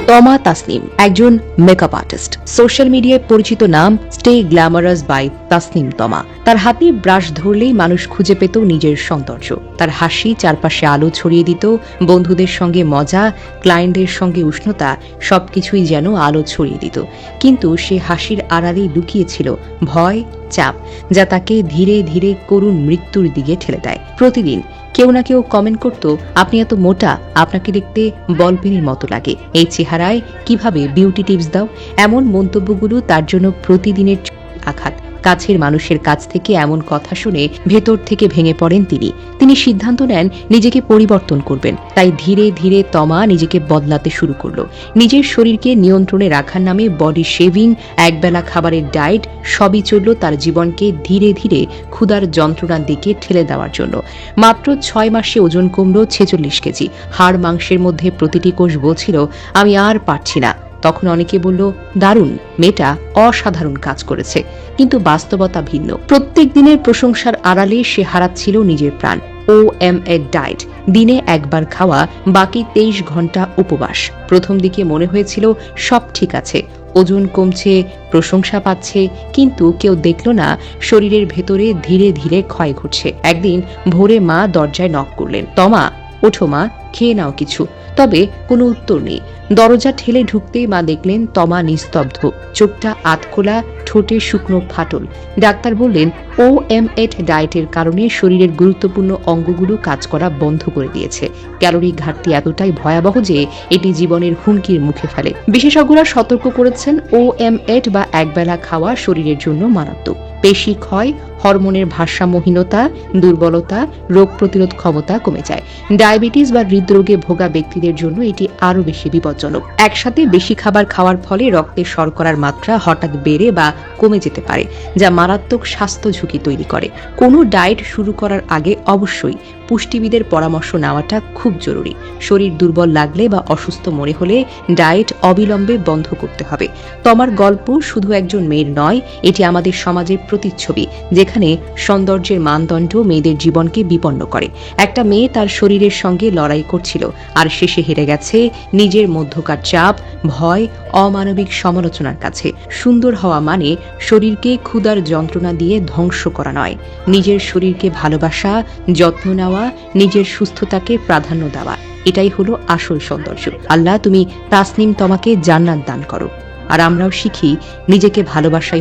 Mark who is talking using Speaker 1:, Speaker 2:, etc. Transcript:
Speaker 1: তমা তাসনিম একজন makeup artist. Social মিডিয়ায় পরিচিত নাম স্টে গ্ল্যামারাস বাই তাসনিম তমা। তার হাতে ব্রাশ ধরলেই মানুষ খুঁজে পেত নিজের সৌন্দর্য। তার হাসি চারপাশে আলো ছড়িয়ে দিত, বন্ধুদের সঙ্গে মজা, ক্লায়েন্টদের সঙ্গে উষ্ণতা, সবকিছুই যেন আলো ছড়িয়ে দিত। কিন্তু সে হাসির আড়ালেই লুকিয়েছিল ভয়, চাপ, যা তাকে ধীরে ধীরে করুণ মৃত্যুর দিকে ঠেলে দেয়। প্রতিদিন কেউ না কেউ কমেন্ট করত, আপনি এত মোটা, আপনাকে দেখতে বলপেনের মতো লাগে, এই চেহারায় কিভাবে বিউটি টিপস দাও। এমন মন্তব্যগুলো তার জন্য প্রতিদিনের আঘাত। কাছের মানুষের কাছ থেকে এমন কথা শুনে ভেতর থেকে ভেঙে পড়েন তিনি সিদ্ধান্ত নেন নিজেকে পরিবর্তন করবেন। তাই ধীরে ধীরে তমা নিজেকে বদলাতে শুরু করলো। নিজের শরীরকে নিয়ন্ত্রণে রাখার নামে বডি শেভিং, একবেলা খাবারের ডায়েট, সবই চলল তার জীবনকে ধীরে ধীরে ক্ষুধার যন্ত্রণার দিকে ঠেলে দেওয়ার জন্য। মাত্র 6 মাসে ওজন কমল 46 কেজি। হাড় মাংসের মধ্যে প্রতিটি কোষ বলছিল, আমি আর পারছি না। তখন অনেকে বলল, দারুণ, মেয়েটা অসাধারণ কাজ করেছে। কিন্তু বাস্তবতা ভিন্ন। প্রত্যেক দিনের প্রশংসার আড়ালে সে হারাচ্ছিল নিজের প্রাণ। OMA ডায়েট, দিনে একবার খাওয়া, বাকি 23 ঘন্টা উপবাস। প্রথম দিকে মনে হয়েছিল সব ঠিক আছে, ওজন কমছে, প্রশংসা পাচ্ছে, কিন্তু কেউ দেখল না শরীরের ভেতরে ধীরে ধীরে ক্ষয় ঘটছে। একদিন ভোরে মা দরজায় নক করলেন, তমা ওঠো মা, খেয়ে নাও কিছু। তবে কোনো উত্তর নেই। দরজা ঠেলে ঢুকতেই মা দেখলেন তমা নিস্তব্ধ, চোখটা আধখোলা, ঠোঁটে শুকনো ফাটল। ডাক্তার বললেন OMA ডায়েটের কারণে শরীরের গুরুত্বপূর্ণ অঙ্গগুলো কাজ করা বন্ধ করে দিয়েছে। ক্যালোরি ঘাটতি এতটাই ভয়াবহ যে এটি জীবনের হুমকির মুখে ফেলে। বিশেষজ্ঞরা সতর্ক করেছেন, OMA বা একবেলা খাওয়া শরীরের জন্য মারাত্মক। পেশি ক্ষয়, হরমোনের ভারসাম্যহীনতা, দুর্বলতা, রোগ প্রতিরোধ ক্ষমতা কমে যায়। ডায়াবেটিস বা হৃদরোগে ভোগা ব্যক্তিদের জন্য এটি আরও বেশি বিপজ্জনক। একসাথে বেশি খাবার খাওয়ার ফলে রক্তে শর্করার মাত্রা হঠাৎ বেড়ে বা কমে যেতে পারে, যা মারাত্মক স্বাস্থ্য ঝুঁকি তৈরি করে। কোনো ডায়েট শুরু করার আগে অবশ্যই পুষ্টিবিদের পরামর্শ নেওয়াটা খুব জরুরি। শরীর দুর্বল লাগলে বা অসুস্থ মনে হলে ডায়েট অবিলম্বে বন্ধ করতে হবে। তমার গল্প শুধু একজন মেয়ের নয়, এটি আমাদের সমাজের প্রতিচ্ছবি, যেখানে সৌন্দর্যের মানদণ্ড মেয়েদের জীবনকে বিপন্ন করে। একটা মেয়ে তার শরীরের সঙ্গে লড়াই করছিল, আর শেষে হেরে গেছে নিজের মধ্যকার চাপ, ভয়, অমানবিক সমালোচনার কাছে। সুন্দর হওয়া মানে শরীরকে ক্ষুধার যন্ত্রণা দিয়ে ধ্বংস করা নয়। নিজের শরীরকে ভালোবাসা, যত্ন নেওয়া, নিজের সুস্থতাকে প্রাধান্য দেওয়া, এটাই হলো আসল সৌন্দর্য। আল্লাহ তুমি তাসনিম তমাকে জান্নাত দান করো, আর আমরাও শিখি নিজেকে ভালোবাসায়